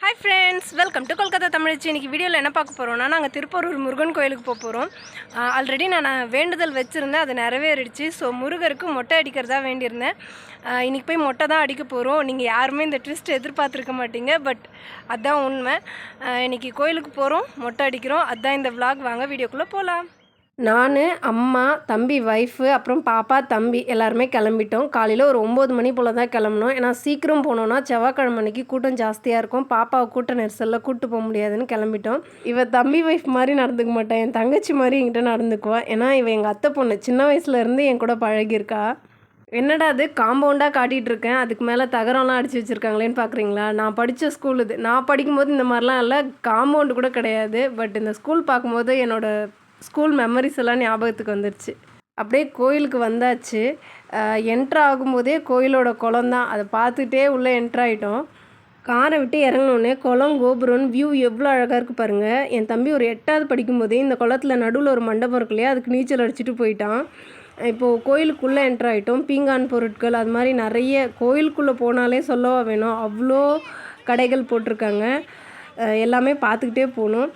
Hi friends, welcome to Kolkata தமிழ்ச்சி. இன்றைக்கி வீடியோவில் என்ன பார்க்க போகிறோம்னா, நாங்கள் திருப்பூர் முருகன் கோயிலுக்கு போக போகிறோம். ஆல்ரெடி நான் வேண்டுதல் வச்சுருந்தேன், அது நிறைவேறிடுச்சு. ஸோ முருகருக்கு மொட்டை அடிக்கிறதா வேண்டியிருந்தேன். இன்றைக்கி போய் மொட்டை தான் அடிக்க போகிறோம். நீங்கள் யாருமே இந்த ட்விஸ்ட் எதிர்பார்த்துருக்க மாட்டீங்க, பட் அதுதான் உண்மை. இன்றைக்கி கோயிலுக்கு போகிறோம், மொட்டை அடிக்கிறோம். அதுதான் இந்த விளாக். வாங்க வீடியோக்குள்ளே போகலாம். நான், அம்மா, தம்பி ஒய்ஃபு, அப்புறம் பாப்பா, தம்பி எல்லாருமே கிளம்பிட்டோம். காலையில் ஒரு 9 மணி போல் தான் கிளம்பணும். ஏன்னா சீக்கிரம் போனோன்னா செவ்வாய்க்கிழமை அன்னைக்கு கூட்டம் ஜாஸ்தியாக இருக்கும். பாப்பாவை கூட்ட நெரிசலில் கூப்பிட்டு போக முடியாதுன்னு கிளம்பிட்டோம். இவள் தம்பி ஒய்ஃப் மாதிரி நடந்துக்க மாட்டேன், என் தங்கச்சி மாதிரி என்கிட்ட நடந்துக்குவா. ஏன்னா இவள் எங்கள் அத்தை பொண்ணு, சின்ன வயசுலேருந்து என் கூட பழகியிருக்கா. என்னடா அது காம்பவுண்டாக காட்டிகிட்டு இருக்கேன், அதுக்கு மேலே தகரம்லாம் அடித்து வச்சுருக்காங்களேன்னு பார்க்குறீங்களா? நான் படித்த ஸ்கூல் இது. நான் படிக்கும்போது இந்த மாதிரிலாம் இல்லை, காம்பவுண்டு கூட கிடையாது. பட் இந்த ஸ்கூல் பார்க்கும்போது என்னோடய ஸ்கூல் மெமரிஸ் எல்லாம் ஞாபகத்துக்கு வந்துடுச்சு. அப்படியே கோயிலுக்கு வந்தாச்சு. என்ட்ரு ஆகும்போதே கோயிலோட குளம் தான், அதை பார்த்துட்டே உள்ளே என்ட்ராயிட்டோம். காரை விட்டு இறங்கினோடனே குளம், கோபுரம், வியூ எவ்வளோ அழகாக இருக்குது பாருங்கள். என் தம்பி ஒரு 8வது படிக்கும்போதே இந்த குளத்தில் நடுவில் ஒரு மண்டபம் இருக்கு இல்லையா, அதுக்கு நீச்சல் அடிச்சுட்டு போயிட்டான். இப்போது கோயிலுக்குள்ளே என்ட்ராயிட்டோம். பீங்கான் பொருட்கள் அது மாதிரி நிறைய, கோயிலுக்குள்ளே போனாலே சொல்லவா வேணும், அவ்வளோ கடைகள் போட்டிருக்காங்க. எல்லாமே பார்த்துக்கிட்டே போகணும்.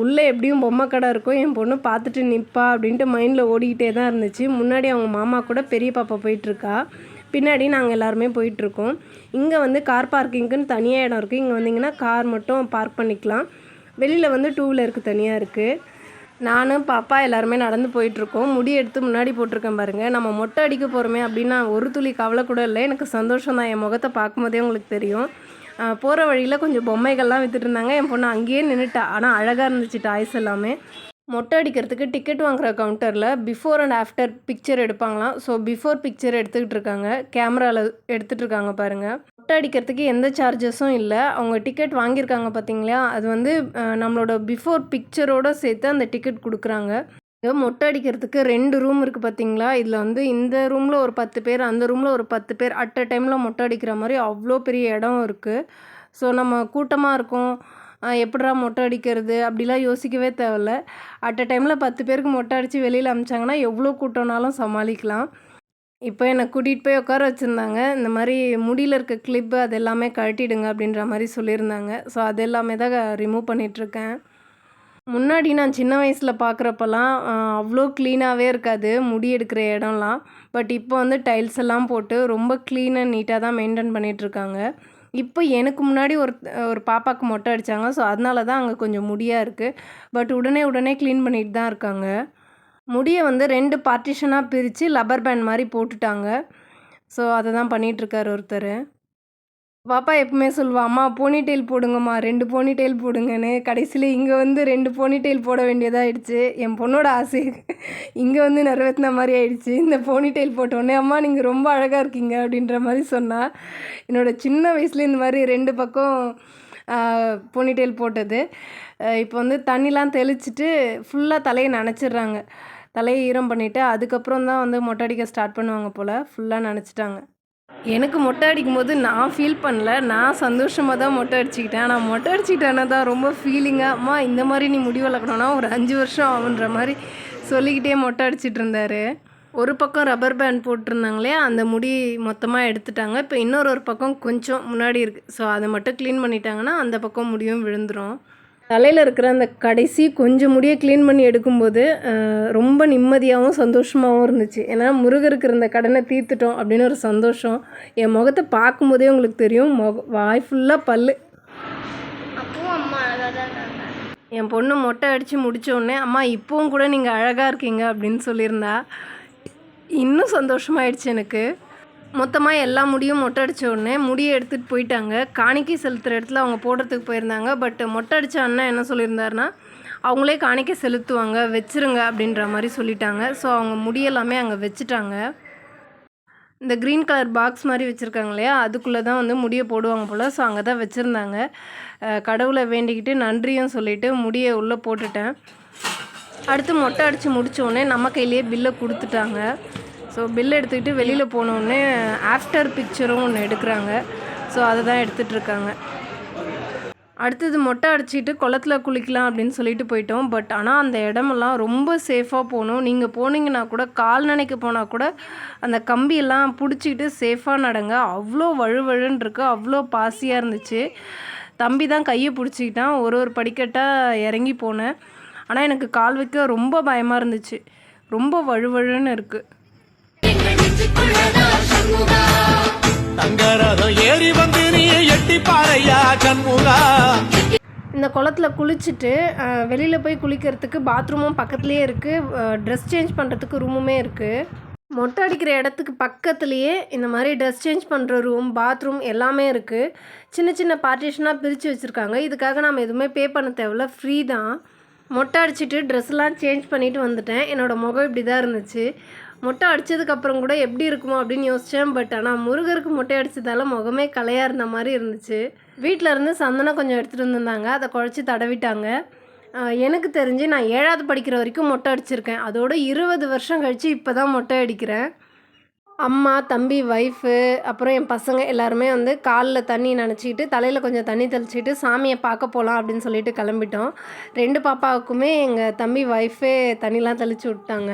உள்ளே எப்படியும் பொம்மை கடை இருக்கும், என் பொண்ணு பார்த்துட்டு நிற்பா அப்படின்ட்டு மைண்டில் ஓடிக்கிட்டே தான் இருந்துச்சு. முன்னாடி அவங்க மாமா கூட பெரிய பாப்பா போயிட்டுருக்கா, பின்னாடி நாங்கள் எல்லாருமே போயிட்டுருக்கோம். இங்கே வந்து கார் பார்க்கிங்க்குன்னு தனியாக இடம் இருக்குது. இங்கே வந்திங்கன்னா கார் மட்டும் பார்க் பண்ணிக்கலாம். வெளியில் வந்து 2 வீலருக்கு தனியாக இருக்குது. நானும் பாப்பா எல்லாருமே நடந்து போயிட்டுருக்கோம். முடி எடுத்து முன்னாடி போட்டிருக்கேன் பாருங்கள். நம்ம மொட்டை அடிக்க போகிறோமே அப்படின்னா ஒரு துளி கவலை கூட இல்லை, எனக்கு சந்தோஷம் தான். என் முகத்தை பார்க்கும்போதே உங்களுக்கு தெரியும். போகிற வழியில் கொஞ்சம் பொம்மைகள்லாம் விற்றுட்டு இருந்தாங்க. என் பொண்ணு அங்கேயே நின்றுட்டா, ஆனால் அழகாக இருந்துச்சு டாய்ஸ் எல்லாமே. மொட்டை அடிக்கிறதுக்கு டிக்கெட் வாங்குகிற கவுண்டரில் பிஃபோர் அண்ட் ஆஃப்டர் பிக்சர் எடுப்பாங்களாம். ஸோ பிஃபோர் பிக்சர் எடுத்துக்கிட்டு இருக்காங்க, கேமராவில் எடுத்துகிட்டு இருக்காங்க பாருங்கள். மொட்டை அடிக்கிறதுக்கு எந்த சார்ஜஸும் இல்லை. அவங்க டிக்கெட் வாங்கியிருக்காங்க பார்த்தீங்களா, அது வந்து நம்மளோட பிஃபோர் பிக்சரோடு சேர்த்து அந்த டிக்கெட் கொடுக்குறாங்க. மொட்டை அடிக்கிறதுக்கு 2 ரூம் இருக்குது பார்த்தீங்களா. இதில் வந்து இந்த ரூமில் ஒரு 10 பேர், அந்த ரூமில் ஒரு 10 பேர் அட் அ டைமில் மொட்டை அடிக்கிற மாதிரி அவ்வளோ பெரிய இடம் இருக்குது. ஸோ நம்ம கூட்டமாக இருக்கும், எப்படிடா மொட்டை அடிக்கிறது அப்படிலாம் யோசிக்கவே தேவையில்ல. அட் அ டைமில் 10 பேருக்கு மொட்டை அடித்து வெளியில் அனுப்பிச்சாங்கன்னா எவ்வளோ கூட்டம்னாலும் சமாளிக்கலாம். இப்போ என்னை கூட்டிகிட்டு போய் உட்கார வச்சுருந்தாங்க. இந்த மாதிரி முடியில் இருக்க கிளிப்பு அது எல்லாமே கழட்டிடுங்க அப்படின்ற மாதிரி சொல்லியிருந்தாங்க. ஸோ அது எல்லாமே தான் ரிமூவ் பண்ணிகிட்ருக்கேன். முன்னாடி நான் சின்ன வயசில் பார்க்குறப்பெல்லாம் அவ்வளோ க்ளீனாகவே இருக்காது முடி எடுக்கிற இடம்லாம். பட் இப்போ வந்து டைல்ஸ் எல்லாம் போட்டு ரொம்ப க்ளீன் அண்ட் நீட்டாக தான் மெயின்டைன் பண்ணிகிட்ருக்காங்க. இப்போ எனக்கு முன்னாடி ஒரு பாப்பாவுக்கு மொட்டை அடித்தாங்க. ஸோ அதனால தான் அங்கே கொஞ்சம் முடியாக இருக்குது. பட் உடனே க்ளீன் பண்ணிட்டு தான் இருக்காங்க. முடியை வந்து 2 பார்ட்டிஷனாக பிரித்து லப்பர் பேண்ட் மாதிரி போட்டுட்டாங்க. ஸோ அதை தான் பண்ணிகிட்ருக்காரு ஒருத்தர். பாப்பா எப்பவுமே சொல்லுவா, அம்மா போனிடெயில் போடுங்கம்மா, 2 போனிடெயில் போடுங்கன்னு. கடைசியில் இங்கே வந்து 2 போனிடெயில் போட வேண்டியதாகிடுச்சு. என் பொண்ணோட ஆசை இங்கே வந்து நிறைவேற்றின மாதிரி ஆயிடுச்சு. இந்த போனிடெயில் போட்டோடனே அம்மா நீங்கள் ரொம்ப அழகாக இருக்கீங்க அப்படின்ற மாதிரி சொன்னால். என்னோடய சின்ன வயசுல இந்த மாதிரி 2 பக்கம் போனிடெயில் போட்டது. இப்போ வந்து தண்ணிலாம் தெளிச்சிட்டு ஃபுல்லாக தலையை நனைச்சிட்றாங்க. தலையை ஈரம் பண்ணிவிட்டு அதுக்கப்புறம் தான் வந்து மொட்டை அடிக்க ஸ்டார்ட் பண்ணுவாங்க போல். ஃபுல்லாக நனைச்சிட்டாங்க. எனக்கு மொட்டை அடிக்கும்போது நான் ஃபீல் பண்ணல, நான் சந்தோஷமாக தான் மொட்டை அடிச்சுக்கிட்டேன். ஆனால் மொட்டை அடிச்சுக்கிட்டேன்னா தான் ரொம்ப ஃபீலிங்காக, அம்மா இந்த மாதிரி நீ முடி வளர்க்கணுன்னா ஒரு 5 வருஷம் ஆகுன்ற மாதிரி சொல்லிக்கிட்டே மொட்டை அடிச்சிட்டு இருந்தார். ஒரு பக்கம் ரப்பர் பேண்ட் போட்டிருந்தாங்களே, அந்த முடி மொத்தமாக எடுத்துட்டாங்க. இப்போ ஒரு பக்கம் கொஞ்சம் முன்னாடி இருக்குது. ஸோ அதை மட்டும் க்ளீன் பண்ணிட்டாங்கன்னா அந்த பக்கம் முடியும் விழுந்துடும். தலையில் இருக்கிற அந்த கடைசி கொஞ்சம் முடியை க்ளீன் பண்ணி எடுக்கும்போது ரொம்ப நிம்மதியாகவும் சந்தோஷமாகவும் இருந்துச்சு. ஏன்னா முருகருக்கு இருந்த கடனை தீர்த்துட்டோம் அப்படின்னு ஒரு சந்தோஷம். என் முகத்தை பார்க்கும்போதே உங்களுக்கு தெரியும், வாய் ஃபுல்லாக பல். என் பொண்ணு மொட்டை அடித்து முடித்தோடனே அம்மா இப்போவும் கூட நீங்கள் அழகாக இருக்கீங்க அப்படின்னு சொல்லியிருந்தா. இன்னும் சந்தோஷமாயிடுச்சு எனக்கு. மொத்தமாக எல்லா முடியும் மொட்டை அடித்த உடனே முடியை எடுத்துகிட்டு போயிட்டாங்க. காணிக்கை செலுத்துகிற இடத்துல அவங்க போடுறதுக்கு போயிருந்தாங்க. பட் மொட்டை அடித்த அண்ணன் என்ன சொல்லியிருந்தாருன்னா, அவங்களே காணிக்கை செலுத்துவாங்க, வச்சுருங்க அப்படின்ற மாதிரி சொல்லிட்டாங்க. ஸோ அவங்க முடியெல்லாமே அங்கே வச்சுட்டாங்க. இந்த க்ரீன் கலர் பாக்ஸ் மாதிரி வச்சுருக்காங்க இல்லையா, அதுக்குள்ளே தான் வந்து முடியை போடுவாங்க போல். ஸோ அங்கே தான் வச்சுருந்தாங்க. கடவுளை வேண்டிக்கிட்டு நன்றியும் சொல்லிவிட்டு முடியை உள்ளே போட்டுட்டேன். அடுத்து மொட்டை அடித்து முடித்தோடனே நம்ம கையிலேயே பில்லை கொடுத்துட்டாங்க. ஸோ பில் எடுத்துக்கிட்டு வெளியில் போனோடனே ஆஃப்டர் பிக்சரும் ஒன்று எடுக்கிறாங்க. ஸோ அதை தான் எடுத்துகிட்ருக்காங்க. அடுத்தது மொட்டை அடிச்சுட்டு குளத்தில் குளிக்கலாம் அப்படின்னு சொல்லிட்டு போயிட்டோம். பட் ஆனால் அந்த இடமெல்லாம் ரொம்ப சேஃபாக போகணும். நீங்கள் போனீங்கன்னா கூட கால் நனைக்க போனால் கூட அந்த கம்பியெல்லாம் பிடிச்சிக்கிட்டு சேஃபாக நடங்க. அவ்வளோ வழுவழுன்னு இருக்குது, அவ்வளோ பாசியாக இருந்துச்சு. தம்பி தான் கையை பிடிச்சிக்கிட்டான். ஒரு படிக்கட்டாக இறங்கி போனேன். ஆனால் எனக்கு கால் வைக்க ரொம்ப பயமாக இருந்துச்சு. ரொம்ப வழுவழுன்னு இருக்குது. இந்த குளத்தில் குளிச்சுட்டு வெளியில் போய் குளிக்கிறதுக்கு பாத்ரூமும் பக்கத்துலேயே இருக்குது. ட்ரெஸ் சேஞ்ச் பண்ணுறதுக்கு ரூமுமே இருக்குது. மொட்டை அடிக்கிற இடத்துக்கு பக்கத்துலேயே இந்த மாதிரி ட்ரெஸ் சேஞ்ச் பண்ணுற ரூம், பாத்ரூம் எல்லாமே இருக்குது. சின்ன சின்ன பார்ட்டிஷனாக பிரித்து வச்சுருக்காங்க. இதுக்காக நம்ம எதுவுமே பே பண்ண தேவையில்ல, ஃப்ரீ தான். மொட்டை அடிச்சுட்டு ட்ரெஸ்லாம் சேஞ்ச் பண்ணிவிட்டு வந்துட்டேன். என்னோடய முகம் இப்படி தான் இருந்துச்சு. மொட்டை அடித்ததுக்கப்புறம் கூட எப்படி இருக்குமோ அப்படின்னு யோசித்தேன். பட் ஆனால் முருகருக்கு மொட்டை அடித்ததால முகமே கலையாக இருந்த மாதிரி இருந்துச்சு. வீட்டில் இருந்து சந்தனம் கொஞ்சம் எடுத்துகிட்டு வந்திருந்தாங்க. அதை குழச்சி தடவிட்டாங்க. எனக்கு தெரிஞ்சு நான் 7வது படிக்கிற வரைக்கும் மொட்டை அடிச்சிருக்கேன். அதோட 20 வருஷம் கழித்து இப்போ தான் மொட்டை அடிக்கிறேன். அம்மா, தம்பி, ஒய்ஃபு, அப்புறம் என் பசங்க எல்லாருமே வந்து காலில் தண்ணி நனைச்சிக்கிட்டு தலையில் கொஞ்சம் தண்ணி தெளிச்சிட்டு சாமியை பார்க்க போகலாம் அப்படின்னு சொல்லிட்டு கிளம்பிட்டோம். 2 பாப்பாவுக்குமே எங்கள் தம்பி ஒய்ஃபே தண்ணிலாம் தெளித்து விட்டாங்க.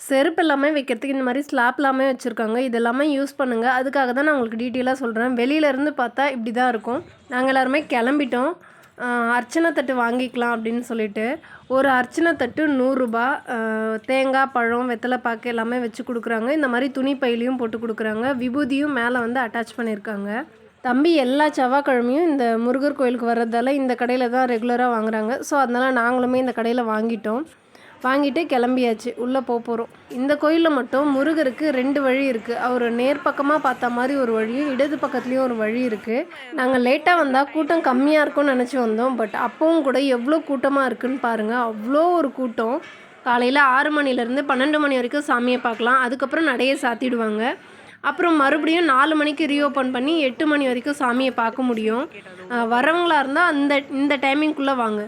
செருப்பு எல்லாமே வைக்கிறதுக்கு இந்த மாதிரி ஸ்லாப் எல்லாமே வச்சுருக்காங்க. இதெல்லாமே யூஸ் பண்ணுங்கள். அதுக்காக தான் நான் உங்களுக்கு டீட்டெயிலாக சொல்கிறேன். வெளியிலேருந்து பார்த்தா இப்படி தான் இருக்கும். நாங்கள் எல்லாருமே கிளம்பிட்டோம். அர்ச்சனை தட்டு வாங்கிக்கலாம் அப்படின்னு சொல்லிட்டு ஒரு அர்ச்சனை தட்டு 100 ரூபா. தேங்காய், பழம், வெத்தலை பாக்கு எல்லாமே வச்சு கொடுக்குறாங்க. இந்த மாதிரி துணி பையிலையும் போட்டு கொடுக்குறாங்க. விபூதியும் மேலே வந்து அட்டாச் பண்ணியிருக்காங்க. தம்பி எல்லா செவ்வாய்க்கிழமையும் இந்த முருகர் கோயிலுக்கு வர்றதால இந்த கடையில் தான் ரெகுலராக வாங்குறாங்க. ஸோ அதனால் நாங்களுமே இந்த கடையில் வாங்கிட்டு கிளம்பியாச்சு. உள்ளே போகிறோம். இந்த கோயிலில் மட்டும் முருகருக்கு 2 வழி இருக்குது. அவர் நேர் பக்கமாக பார்த்த மாதிரி ஒரு வழியும், இடது பக்கத்துலேயும் ஒரு வழி இருக்குது. நாங்கள் லேட்டாக வந்தால் கூட்டம் கம்மியாக இருக்கும்னு நினச்சி வந்தோம். பட் அப்பவும் கூட எவ்வளோ கூட்டமாக இருக்குதுன்னு பாருங்கள். அவ்வளோ ஒரு கூட்டம். காலையில் 6 மணிலேருந்து 12 மணி வரைக்கும் சாமியை பார்க்கலாம். அதுக்கப்புறம் நடையை சாத்திடுவாங்க. அப்புறம் மறுபடியும் 4 மணிக்கு ரீஓப்பன் பண்ணி 8 மணி வரைக்கும் சாமியை பார்க்க முடியும். வரவங்களாக இருந்தால் இந்த டைமிங்குள்ளே வாங்க.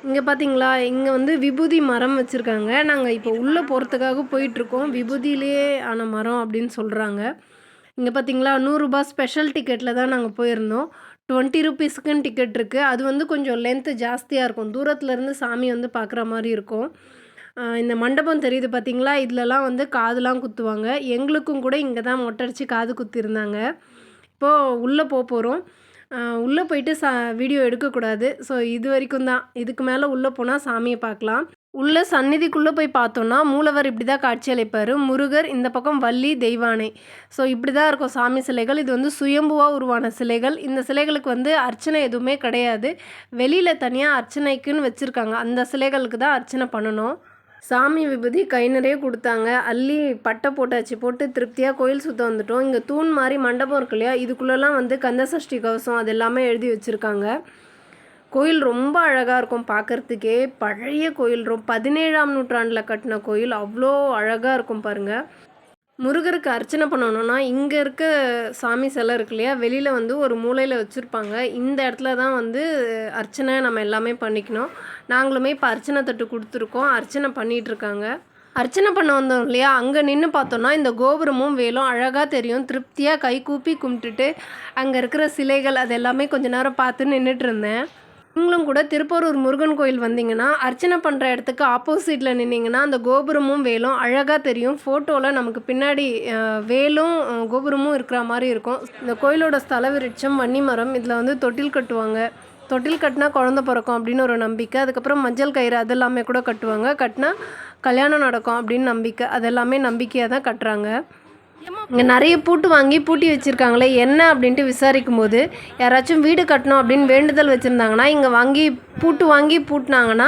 இங்கே பார்த்தீங்களா, இங்கே வந்து விபூதி மரம் வச்சுருக்காங்க. நாங்கள் இப்போ உள்ளே போகிறதுக்காக போயிட்டுருக்கோம். விபூதியிலே ஆன மரம் அப்படின்னு சொல்கிறாங்க. இங்கே பார்த்தீங்களா, 100 ரூபா ஸ்பெஷல் டிக்கெட்டில் தான் நாங்கள் போயிருந்தோம். 20 ருபீஸுக்குன்னு டிக்கெட் இருக்குது. அது வந்து கொஞ்சம் லென்த்து ஜாஸ்தியாக இருக்கும். தூரத்துலேருந்து சாமி வந்து பார்க்குற மாதிரி இருக்கும். இந்த மண்டபம் தெரியுது பார்த்தீங்களா, இதிலலாம் வந்து காதுலாம் குத்துவாங்க. எங்களுக்கும் கூட இங்கே தான் மொட்டை அடித்து காது குத்திருந்தாங்க. இப்போது உள்ளே போகிறோம். உள்ளே போயிட்டு வீடியோ எடுக்கக்கூடாது. ஸோ இது வரைக்கும் தான். இதுக்கு மேலே உள்ளே போனால் சாமியை பார்க்கலாம். உள்ளே சந்நிதிக்குள்ளே போய் பார்த்தோன்னா மூலவர் இப்படி தான் காட்சி அளிப்பார். முருகர், இந்த பக்கம் வள்ளி, தெய்வானை. ஸோ இப்படி தான் இருக்கும் சாமி சிலைகள். இது வந்து சுயம்புவாக உருவான சிலைகள். இந்த சிலைகளுக்கு வந்து அர்ச்சனை எதுவுமே கிடையாது. வெளியில் தனியாக அர்ச்சனைக்குன்னு வச்சுருக்காங்க. அந்த சிலைகளுக்கு தான் அர்ச்சனை பண்ணணும். சாமி விபூதி கை நிறைய கொடுத்தாங்க. அள்ளி பட்டை போட்டு திருப்தியாக கோயில் சுற்ற வந்துட்டோம். இங்கே தூண் மாதிரி மண்டபம் இருக்கு இல்லையா, இதுக்குள்ளெல்லாம் வந்து கந்தசஷ்டி கவசம் அது எல்லாமே எழுதி வச்சுருக்காங்க. கோயில் ரொம்ப அழகாக இருக்கும் பார்க்குறதுக்கே. பழைய கோயில், 17ஆம் நூற்றாண்டில் கட்டின கோயில். அவ்வளோ அழகாக இருக்கும் பாருங்கள். முருகருக்கு அர்ச்சனை பண்ணணுன்னா இங்கே இருக்க சாமி சிலை இருக்கு இல்லையா, வெளியில் வந்து ஒரு மூலையில் வச்சுருப்பாங்க. இந்த இடத்துல தான் வந்து அர்ச்சனை நம்ம எல்லாமே பண்ணிக்கணும். நாங்களுமே இப்போ அர்ச்சனை தட்டு கொடுத்துருக்கோம். அர்ச்சனை பண்ணிகிட்ருக்காங்க. அர்ச்சனை பண்ண வந்தோம் இல்லையா, அங்கே நின்று பார்த்தோன்னா இந்த கோபுரமும் வேலும் அழகாக தெரியும். திருப்தியாக கை கூப்பி கும்பிட்டுட்டு அங்கே இருக்கிற சிலைகள் அது எல்லாமே கொஞ்சம் நேரம் பார்த்து நின்றுட்டு இருந்தேன். நீங்களும் கூட திருப்போரூர் முருகன் கோயில் வந்தீங்கன்னா அர்ச்சனை பண்ணுற இடத்துக்கு ஆப்போசிட்டில் நின்னீங்கன்னா அந்த கோபுரமும் வேலும் அழகாக தெரியும். ஃபோட்டோவில் நமக்கு பின்னாடி வேலும் கோபுரமும் இருக்கிற மாதிரி இருக்கும். இந்த கோயிலோட ஸ்தல விருட்சம் வன்னிமரம். இதில் வந்து தொட்டில் கட்டுவாங்க. தொட்டில் கட்டினா குழந்த பிறக்கும் அப்படின்னு ஒரு நம்பிக்கை. அதுக்கப்புறம் மஞ்சள் கயிறு அதெல்லாமே கூட கட்டுவாங்க. கட்டினா கல்யாணம் நடக்கும் அப்படின்னு நம்பிக்கை. அதெல்லாமே நம்பிக்கையாக தான் கட்டுறாங்க. இங்கே நிறைய பூட்டி வச்சுருக்காங்களே என்ன அப்படின்ட்டு விசாரிக்கும் போது யாராச்சும் வீடு கட்டணும் அப்படின்னு வேண்டுதல் வச்சுருந்தாங்கன்னா இங்கே வாங்கி பூட்டினாங்கன்னா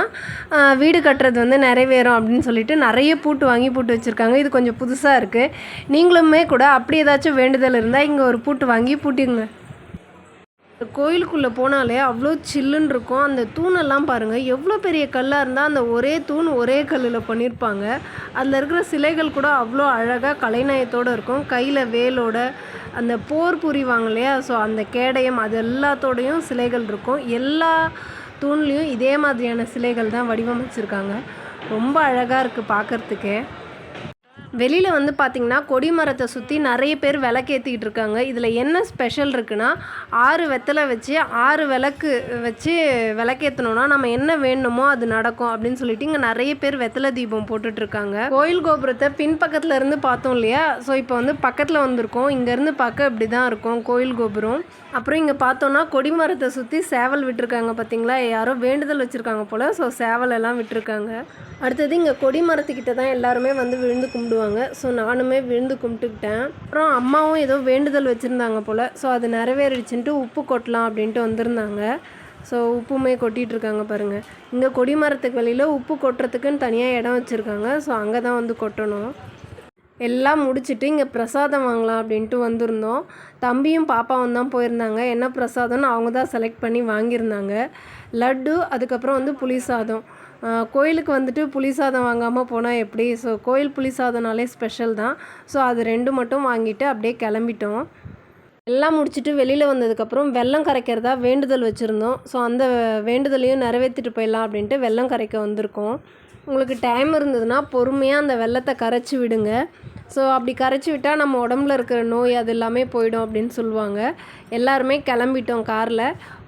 வீடு கட்டுறது வந்து நிறைவேறும் அப்படின்னு சொல்லிட்டு நிறைய பூட்டு வச்சுருக்காங்க. இது கொஞ்சம் புதுசாக இருக்குது. நீங்களுமே கூட அப்படி ஏதாச்சும் வேண்டுதல் இருந்தால் இங்கே ஒரு பூட்டு வாங்கி பூட்டிங்க. கோயிலுக்குள்ளே போனாலே அவ்வளோ சில்லுன்னு இருக்கும். அந்த தூணெல்லாம் பாருங்கள், எவ்வளோ பெரிய கல்லாக இருந்தால் அந்த ஒரே தூண் ஒரே கல்லில் பண்ணியிருப்பாங்க. அதில் இருக்கிற சிலைகள் கூட அவ்வளோ அழகாக கலைநயத்தோடு இருக்கும். கையில் வேலோட அந்த போர் புரிவாங்க இல்லையா, ஸோ அந்த கேடயம் அது எல்லாத்தோடையும் சிலைகள் இருக்கும். எல்லா தூண்லேயும் இதே மாதிரியான சிலைகள் தான் வடிவமைச்சிருக்காங்க. ரொம்ப அழகாக இருக்குது பார்க்குறதுக்கே. வெளியில் வந்து பார்த்திங்கன்னா கொடி மரத்தை சுற்றி நிறைய பேர் விளக்கேற்றிக்கிட்டு இருக்காங்க. இதில் என்ன ஸ்பெஷல் இருக்குன்னா 6 வெத்தலை வச்சு 6 விளக்கு வச்சு விளக்கேற்றணுன்னா நம்ம என்ன வேணுமோ அது நடக்கும் அப்படின்னு சொல்லிட்டு இங்கே நிறைய பேர் வெத்தலை தீபம் போட்டுட்ருக்காங்க. கோயில் கோபுரத்தை பின்பக்கத்தில் இருந்து பார்த்தோம் இல்லையா, ஸோ இப்போ வந்து பக்கத்தில் வந்திருக்கோம். இங்கேருந்து பார்க்க இப்படி தான் இருக்கும் கோயில் கோபுரம். அப்புறம் இங்கே பார்த்தோன்னா கொடி மரத்தை சுற்றி சேவல் விட்டுருக்காங்க பார்த்தீங்களா, யாரோ வேண்டுதல் வச்சுருக்காங்க போல். ஸோ சேவல் எல்லாம் விட்டுருக்காங்க. அடுத்தது இங்கே கொடி மரத்துக்கிட்ட தான் எல்லாருமே வந்து விழுந்து கும்பிடுவாங்க. ஸோ நானுமே விழுந்து கும்பிட்டுக்கிட்டேன். அப்புறம் அம்மாவும் ஏதோ வேண்டுதல் வச்சுருந்தாங்க போல். ஸோ அது நிறைவேறிச்சுன்ட்டு உப்பு கொட்டலாம் அப்படின்ட்டு வந்திருந்தாங்க. ஸோ உப்புமே கொட்டிகிட்ருக்காங்க பாருங்கள். இங்கே கொடி மரத்துக்கு வெளியில் உப்பு கொட்டுறதுக்குன்னு தனியாக இடம் வச்சுருக்காங்க. ஸோ அங்கே தான் வந்து கொட்டணும். எல்லாம் முடிச்சுட்டு இங்கே பிரசாதம் வாங்கலாம் அப்படின்ட்டு வந்திருந்தோம். தம்பியும் பாப்பாவும் தான் போயிருந்தாங்க. என்ன பிரசாதம்னு அவங்க தான் செலக்ட் பண்ணி வாங்கியிருந்தாங்க. லட்டு, அதுக்கப்புறம் வந்து புளி சாதம். கோயிலுக்கு வந்துட்டு புளி சாதம் வாங்காமல் போனால் எப்படி? ஸோ கோயில் புளி சாதம்னாலே ஸ்பெஷல் தான். ஸோ அது 2 மட்டும் வாங்கிட்டு அப்படியே கிளம்பிட்டோம். எல்லாம் முடிச்சுட்டு வெளியில் வந்ததுக்கப்புறம் வெல்லம் கரைக்கிறதா வேண்டுதல் வச்சுருந்தோம். ஸோ அந்த வேண்டுதலையும் நிறைவேற்றிட்டு போயிடலாம் அப்படின்ட்டு வெல்லம் கரைக்க வந்திருக்கோம். உங்களுக்கு டைம் இருந்ததுன்னா பொறுமையாக அந்த வெல்லத்தை கரைச்சி விடுங்க. ஸோ அப்படி கரைச்சி விட்டால் நம்ம உடம்புல இருக்கிற நோய் அது எல்லாமே போயிடும் அப்படின்னு சொல்லுவாங்க. எல்லாருமே கிளம்பிட்டோம் காரில்.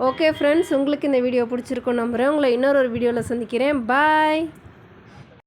ஓகே ஃப்ரெண்ட்ஸ், உங்களுக்கு இந்த வீடியோ பிடிச்சிருக்கும் நம்புகிறேன். உங்களை இன்னொரு வீடியோவில் சந்திக்கிறேன். பாய்.